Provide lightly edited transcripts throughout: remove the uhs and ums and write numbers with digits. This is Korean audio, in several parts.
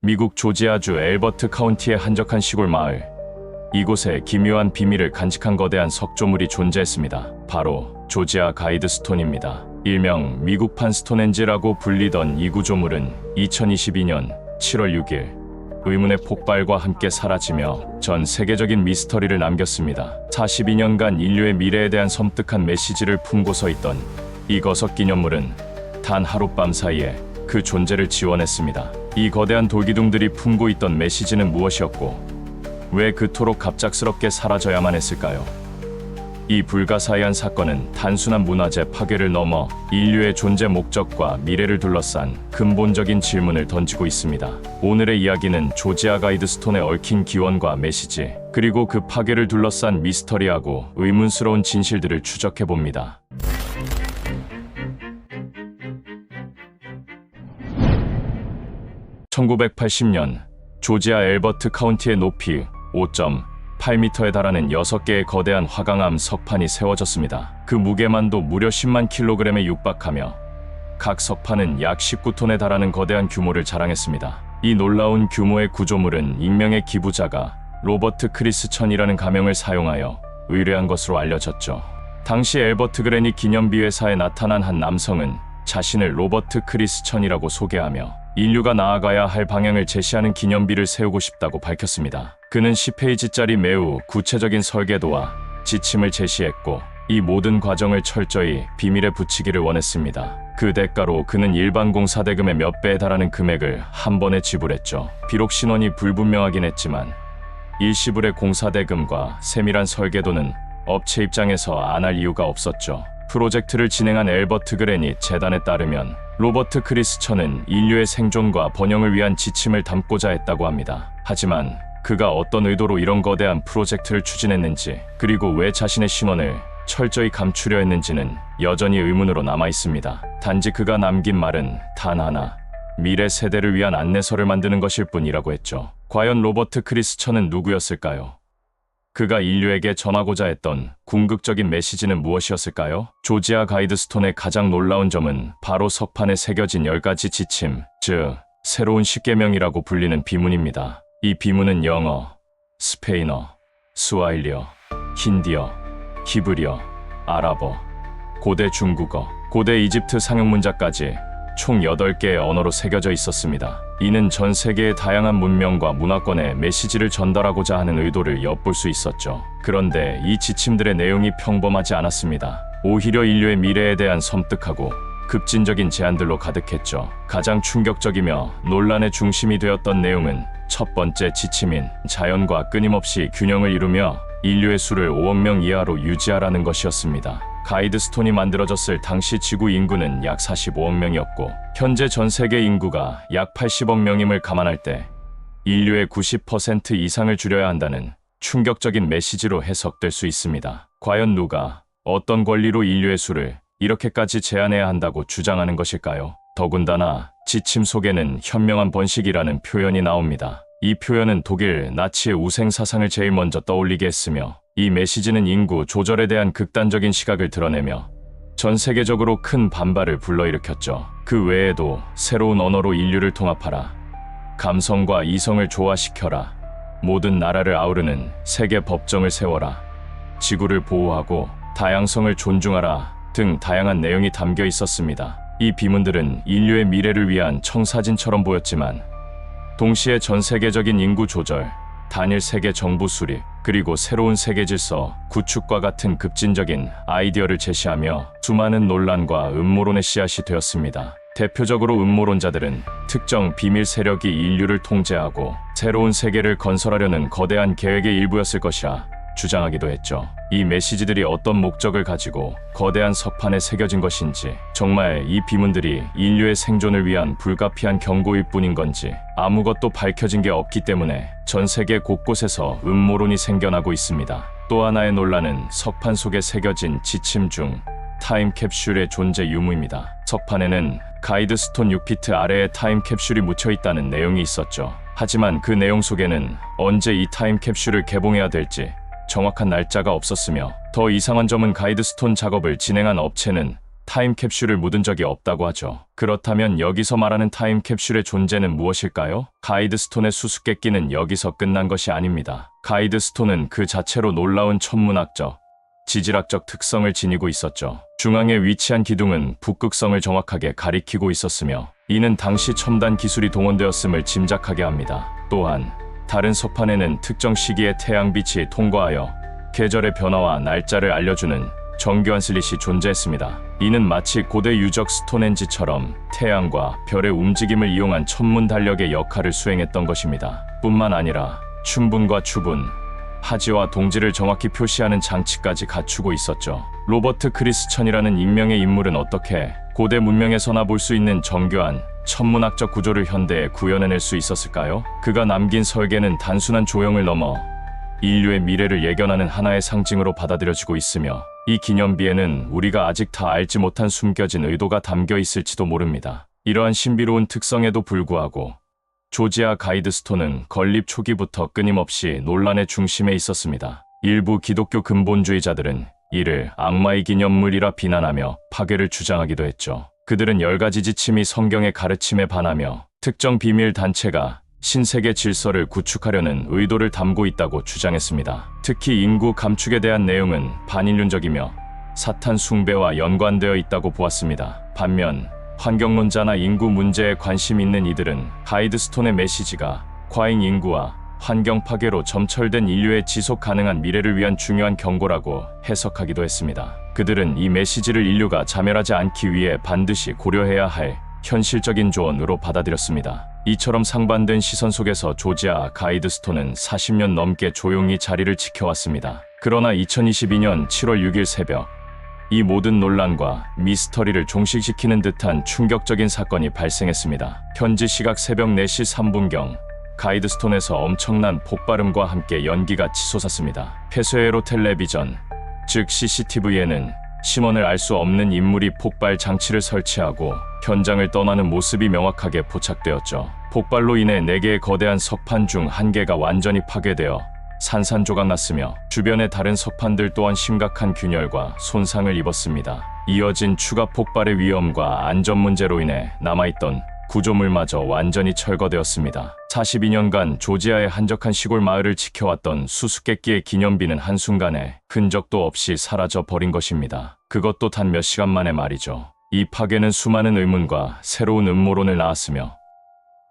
미국 조지아주 엘버트 카운티의 한적한 시골 마을. 이곳에 기묘한 비밀을 간직한 거대한 석조물이 존재했습니다. 바로 조지아 가이드스톤입니다. 일명 미국판 스톤헨지라고 불리던 이 구조물은 2022년 7월 6일 의문의 폭발과 함께 사라지며 전 세계적인 미스터리를 남겼습니다. 42년간 인류의 미래에 대한 섬뜩한 메시지를 품고 서 있던 이 거석 기념물은 단 하룻밤 사이에 그 존재를 지원했습니다. 이 거대한 돌기둥들이 품고 있던 메시지는 무엇이었고 왜 그토록 갑작스럽게 사라져야만 했을까요? 이 불가사의한 사건은 단순한 문화재 파괴를 넘어 인류의 존재 목적과 미래를 둘러싼 근본적인 질문을 던지고 있습니다. 오늘의 이야기는 조지아 가이드스톤에 얽힌 기원과 메시지, 그리고 그 파괴를 둘러싼 미스터리하고 의문스러운 진실들을 추적해봅니다. (1980년) 조지아 엘버트 카운티의 높이 5.8m에 달하는 6개의 거대한 화강암 석판이 세워졌습니다. 그 무게만도 무려 10만 킬로그램에 육박하며 각 석판은 약 19톤에 달하는 거대한 규모를 자랑했습니다. 이 놀라운 규모의 구조물은 익명의 기부자가 로버트 크리스천이라는 가명을 사용하여 의뢰한 것으로 알려졌죠. 당시 엘버트 그레니 기념비회사에 나타난 한 남성은 자신을 로버트 크리스천이라고 소개하며 인류가 나아가야 할 방향을 제시하는 기념비를 세우고 싶다고 밝혔습니다. 그는 10페이지짜리 매우 구체적인 설계도와 지침을 제시했고 이 모든 과정을 철저히 비밀에 붙이기를 원했습니다. 그 대가로 그는 일반 공사 대금의 몇 배에 달하는 금액을 한 번에 지불했죠. 비록 신원이 불분명하긴 했지만 일시불의 공사 대금과 세밀한 설계도는 업체 입장에서 안 할 이유가 없었죠. 프로젝트를 진행한 엘버트 그레니 재단에 따르면 로버트 크리스천은 인류의 생존과 번영을 위한 지침을 담고자 했다고 합니다. 하지만 그가 어떤 의도로 이런 거대한 프로젝트를 추진했는지, 그리고 왜 자신의 신원을 철저히 감추려 했는지는 여전히 의문으로 남아 있습니다. 단지 그가 남긴 말은 단 하나, 미래 세대를 위한 안내서를 만드는 것일 뿐이라고 했죠. 과연 로버트 크리스천은 누구였을까요? 그가 인류에게 전하고자 했던 궁극적인 메시지는 무엇이었을까요? 조지아 가이드스톤의 가장 놀라운 점은 바로 석판에 새겨진 10가지 지침, 즉 새로운 십계명이라고 불리는 비문입니다. 이 비문은 영어, 스페인어, 스와힐리어, 힌디어, 히브리어, 아랍어, 고대 중국어, 고대 이집트 상형 문자까지 총 8개의 언어로 새겨져 있었습니다. 이는 전 세계의 다양한 문명과 문화권에 메시지를 전달하고자 하는 의도를 엿볼 수 있었죠. 그런데 이 지침들의 내용이 평범하지 않았습니다. 오히려 인류의 미래에 대한 섬뜩하고 급진적인 제안들로 가득했죠. 가장 충격적이며 논란의 중심이 되었던 내용은 첫 번째 지침인 자연과 끊임없이 균형을 이루며 인류의 수를 5억 명 이하로 유지하라는 것이었습니다. 가이드스톤이 만들어졌을 당시 지구 인구는 약 45억 명이었고 현재 전 세계 인구가 약 80억 명임을 감안할 때 인류의 90% 이상을 줄여야 한다는 충격적인 메시지로 해석될 수 있습니다. 과연 누가 어떤 권리로 인류의 수를 이렇게까지 제한해야 한다고 주장하는 것일까요? 더군다나 지침 속에는 현명한 번식이라는 표현이 나옵니다. 이 표현은 독일 나치의 우생 사상을 제일 먼저 떠올리게 했으며 이 메시지는 인구 조절에 대한 극단적인 시각을 드러내며 전 세계적으로 큰 반발을 불러일으켰죠. 그 외에도 새로운 언어로 인류를 통합하라, 감성과 이성을 조화시켜라, 모든 나라를 아우르는 세계 법정을 세워라, 지구를 보호하고 다양성을 존중하라 등 다양한 내용이 담겨 있었습니다. 이 비문들은 인류의 미래를 위한 청사진처럼 보였지만 동시에 전 세계적인 인구 조절, 단일 세계 정부 수립, 그리고 새로운 세계 질서 구축과 같은 급진적인 아이디어를 제시하며 수많은 논란과 음모론의 씨앗이 되었습니다. 대표적으로 음모론자들은 특정 비밀 세력이 인류를 통제하고 새로운 세계를 건설하려는 거대한 계획의 일부였을 것이라 주장하기도 했죠. 이 메시지들이 어떤 목적을 가지고 거대한 석판에 새겨진 것인지, 정말 이 비문들이 인류의 생존을 위한 불가피한 경고일 뿐인 건지 아무것도 밝혀진 게 없기 때문에 전 세계 곳곳에서 음모론이 생겨나고 있습니다. 또 하나의 논란은 석판 속에 새겨진 지침 중 타임캡슐의 존재 유무입니다. 석판에는 가이드스톤 6피트 아래에 타임캡슐이 묻혀있다는 내용이 있었죠. 하지만 그 내용 속에는 언제 이 타임캡슐을 개봉해야 될지 정확한 날짜가 없었으며, 더 이상한 점은 가이드스톤 작업을 진행한 업체는 타임캡슐을 묻은 적이 없다고 하죠. 그렇다면 여기서 말하는 타임캡슐의 존재는 무엇일까요? 가이드스톤의 수수께끼는 여기서 끝난 것이 아닙니다. 가이드스톤은 그 자체로 놀라운 천문학적, 지질학적 특성을 지니고 있었죠. 중앙에 위치한 기둥은 북극성을 정확하게 가리키고 있었으며 이는 당시 첨단 기술이 동원되었음을 짐작하게 합니다. 또한 다른 석판에는 특정 시기에 태양빛이 통과하여 계절의 변화와 날짜를 알려주는 정교한 슬릿이 존재했습니다. 이는 마치 고대 유적 스톤헨지처럼 태양과 별의 움직임을 이용한 천문 달력의 역할을 수행했던 것입니다. 뿐만 아니라 춘분과 추분, 하지와 동지를 정확히 표시하는 장치까지 갖추고 있었죠. 로버트 크리스천이라는 익명의 인물은 어떻게 고대 문명에서나 볼 수 있는 정교한 천문학적 구조를 현대에 구현해낼 수 있었을까요? 그가 남긴 설계는 단순한 조형을 넘어 인류의 미래를 예견하는 하나의 상징으로 받아들여지고 있으며 이 기념비에는 우리가 아직 다 알지 못한 숨겨진 의도가 담겨 있을지도 모릅니다. 이러한 신비로운 특성에도 불구하고 조지아 가이드스톤은 건립 초기부터 끊임없이 논란의 중심에 있었습니다. 일부 기독교 근본주의자들은 이를 악마의 기념물이라 비난하며 파괴를 주장하기도 했죠. 그들은 10가지 지침이 성경의 가르침에 반하며 특정 비밀 단체가 신세계 질서를 구축하려는 의도를 담고 있다고 주장했습니다. 특히 인구 감축에 대한 내용은 반인륜적이며 사탄 숭배와 연관되어 있다고 보았습니다. 반면 환경론자나 인구 문제에 관심 있는 이들은 가이드스톤의 메시지가 과잉 인구와 환경 파괴로 점철된 인류의 지속 가능한 미래를 위한 중요한 경고라고 해석하기도 했습니다. 그들은 이 메시지를 인류가 자멸하지 않기 위해 반드시 고려해야 할 현실적인 조언으로 받아들였습니다. 이처럼 상반된 시선 속에서 조지아 가이드스톤은 40년 넘게 조용히 자리를 지켜왔습니다. 그러나 2022년 7월 6일 새벽, 이 모든 논란과 미스터리를 종식시키는 듯한 충격적인 사건이 발생했습니다. 현지 시각 새벽 4시 3분경 가이드스톤에서 엄청난 폭발음과 함께 연기가 치솟았습니다. 폐쇄회로 텔레비전, 즉 CCTV에는 심원을 알 수 없는 인물이 폭발 장치를 설치하고 현장을 떠나는 모습이 명확하게 포착되었죠. 폭발로 인해 4개의 거대한 석판 중 1개가 완전히 파괴되어 산산조각 났으며 주변의 다른 석판들 또한 심각한 균열과 손상을 입었습니다. 이어진 추가 폭발의 위험과 안전 문제로 인해 남아있던 구조물마저 완전히 철거되었습니다. 42년간 조지아의 한적한 시골 마을을 지켜왔던 수수께끼의 기념비는 한순간에 흔적도 없이 사라져 버린 것입니다. 그것도 단 몇 시간 만에 말이죠. 이 파괴는 수많은 의문과 새로운 음모론을 낳았으며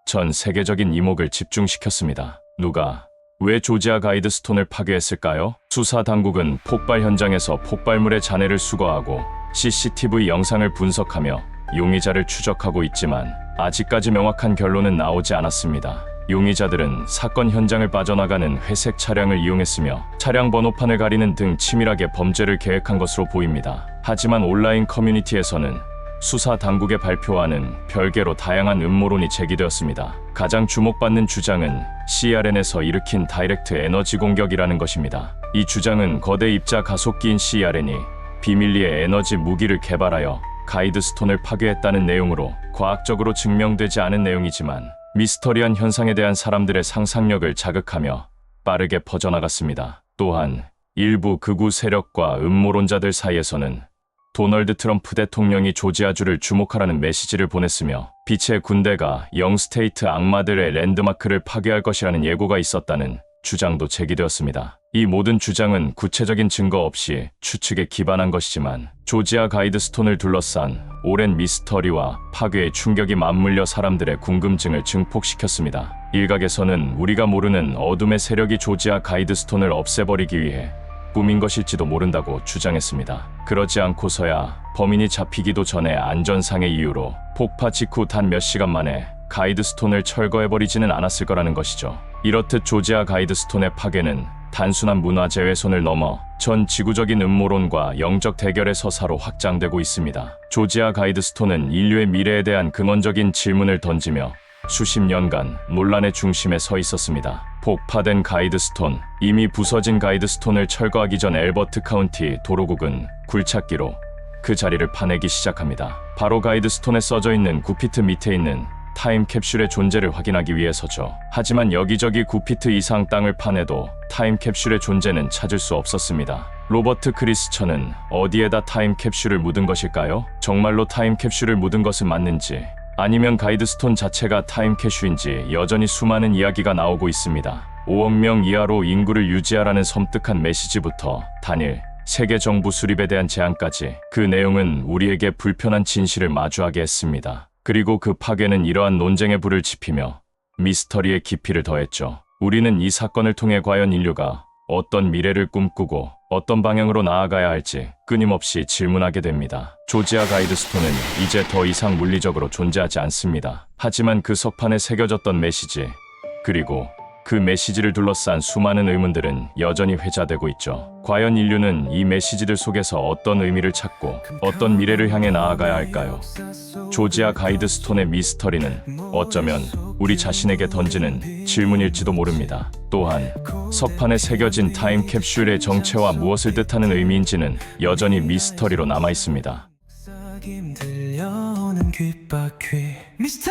전 세계적인 이목을 집중시켰습니다. 누가, 왜 조지아 가이드스톤을 파괴했을까요? 수사 당국은 폭발 현장에서 폭발물의 잔해를 수거하고 CCTV 영상을 분석하며 용의자를 추적하고 있지만 아직까지 명확한 결론은 나오지 않았습니다. 용의자들은 사건 현장을 빠져나가는 회색 차량을 이용했으며 차량 번호판을 가리는 등 치밀하게 범죄를 계획한 것으로 보입니다. 하지만 온라인 커뮤니티에서는 수사 당국의 발표와는 별개로 다양한 음모론이 제기되었습니다. 가장 주목받는 주장은 CERN에서 일으킨 다이렉트 에너지 공격이라는 것입니다. 이 주장은 거대 입자 가속기인 CERN이 비밀리에 에너지 무기를 개발하여 가이드스톤을 파괴했다는 내용으로 과학적으로 증명되지 않은 내용이지만 미스터리한 현상에 대한 사람들의 상상력을 자극하며 빠르게 퍼져나갔습니다. 또한 일부 극우 세력과 음모론자들 사이에서는 도널드 트럼프 대통령이 조지아주를 주목하라는 메시지를 보냈으며 빛의 군대가 영스테이트 악마들의 랜드마크를 파괴할 것이라는 예고가 있었다는 주장도 제기되었습니다. 이 모든 주장은 구체적인 증거 없이 추측에 기반한 것이지만 조지아 가이드스톤을 둘러싼 오랜 미스터리와 파괴의 충격이 맞물려 사람들의 궁금증을 증폭시켰습니다. 일각에서는 우리가 모르는 어둠의 세력이 조지아 가이드스톤을 없애버리기 위해 꿈인 것일지도 모른다고 주장했습니다. 그러지 않고서야 범인이 잡히기도 전에 안전상의 이유로 폭파 직후 단 몇 시간 만에 가이드스톤을 철거해버리지는 않았을 거라는 것이죠. 이렇듯 조지아 가이드스톤의 파괴는 단순한 문화재 훼손을 넘어 전 지구적인 음모론과 영적 대결의 서사로 확장되고 있습니다. 조지아 가이드스톤은 인류의 미래에 대한 근원적인 질문을 던지며 수십 년간 논란의 중심에 서 있었습니다. 폭파된 가이드스톤, 이미 부서진 가이드스톤을 철거하기 전 엘버트 카운티 도로국은 굴착기로 그 자리를 파내기 시작합니다. 바로 가이드스톤에 써져 있는 9피트 밑에 있는 타임캡슐의 존재를 확인하기 위해서죠. 하지만 여기저기 9피트 이상 땅을 파내도 타임캡슐의 존재는 찾을 수 없었습니다. 로버트 크리스처는 어디에다 타임캡슐을 묻은 것일까요? 정말로 타임캡슐을 묻은 것은 맞는지, 아니면 가이드스톤 자체가 타임캡슐인지 여전히 수많은 이야기가 나오고 있습니다. 5억 명 이하로 인구를 유지하라는 섬뜩한 메시지부터 단일 세계 정부 수립에 대한 제안까지, 그 내용은 우리에게 불편한 진실을 마주하게 했습니다. 그리고 그 파괴는 이러한 논쟁의 불을 지피며 미스터리의 깊이를 더했죠. 우리는 이 사건을 통해 과연 인류가 어떤 미래를 꿈꾸고 어떤 방향으로 나아가야 할지 끊임없이 질문하게 됩니다. 조지아 가이드스톤은 이제 더 이상 물리적으로 존재하지 않습니다. 하지만 그 석판에 새겨졌던 메시지, 그리고 그 메시지를 둘러싼 수많은 의문들은 여전히 회자되고 있죠. 과연 인류는 이 메시지들 속에서 어떤 의미를 찾고 어떤 미래를 향해 나아가야 할까요? 조지아 가이드스톤의 미스터리는 어쩌면 우리 자신에게 던지는 질문일지도 모릅니다. 또한 석판에 새겨진 타임캡슐의 정체와 무엇을 뜻하는 의미인지는 여전히 미스터리로 남아 있습니다. 들려오는 귓바퀴 미스터